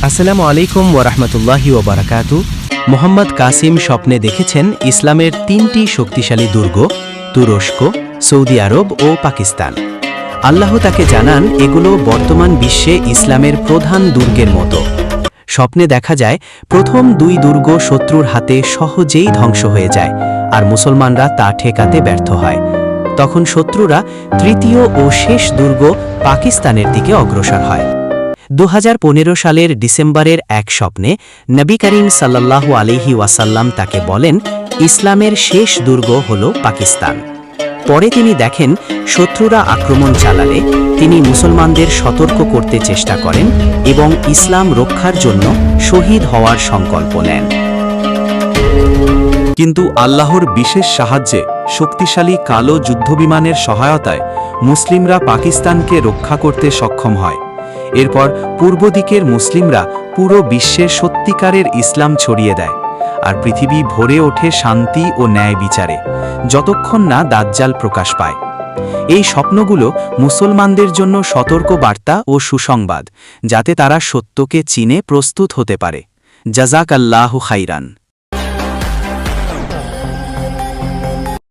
আসসালামু আলাইকুম ওয়ারাহমাতুল্লাহি ওয়াবারাকাতু। মোহাম্মদ কাসিম স্বপ্নে দেখেছেন ইসলামের তিনটি শক্তিশালী দুর্গ, তুরস্ক, সৌদি আরব ও পাকিস্তান। আল্লাহ তাকে জানান এগুলো বর্তমান বিশ্বে ইসলামের প্রধান দুর্গের মতো। স্বপ্নে দেখা যায় প্রথম দুই দুর্গ শত্রুর হাতে সহজেই ধ্বংস হয়ে যায়, আর মুসলমানরা তা ঠেকাতে ব্যর্থ হয়। তখন শত্রুরা তৃতীয় ও শেষ দুর্গ পাকিস্তানের দিকে অগ্রসর হয়। 2015 সালের ডিসেম্বরের এক স্বপ্নে নবী করিম সাল্লাল্লাহু আলাইহি ওয়াসাল্লাম তাকে বলেন, ইসলামের শেষ দুর্গ হল পাকিস্তান। পরে তিনি দেখেন শত্রুরা আক্রমণ চালালে তিনি মুসলমানদের সতর্ক করতে চেষ্টা করেন এবং ইসলাম রক্ষার জন্য শহীদ হওয়ার সংকল্প নেন। কিন্তু আল্লাহর বিশেষ সাহায্যে শক্তিশালী কালো যুদ্ধবিমানের সহায়তায় মুসলিমরা পাকিস্তানকে রক্ষা করতে সক্ষম হয়। এরপর পূর্ব দিকের মুসলিমরা পুরো বিশ্বে সত্যিকারের ইসলাম ছড়িয়ে দেয়, আর পৃথিবী ভরে ওঠে শান্তি ও ন্যায় বিচারে, যতক্ষণ না দাজ্জাল প্রকাশ পায়। এই স্বপ্নগুলো মুসলমানদের জন্য সতর্ক বার্তা ও সুসংবাদ, যাতে তারা সত্যকে চিনে প্রস্তুত হতে পারে। জাযাকাল্লাহু খাইরান।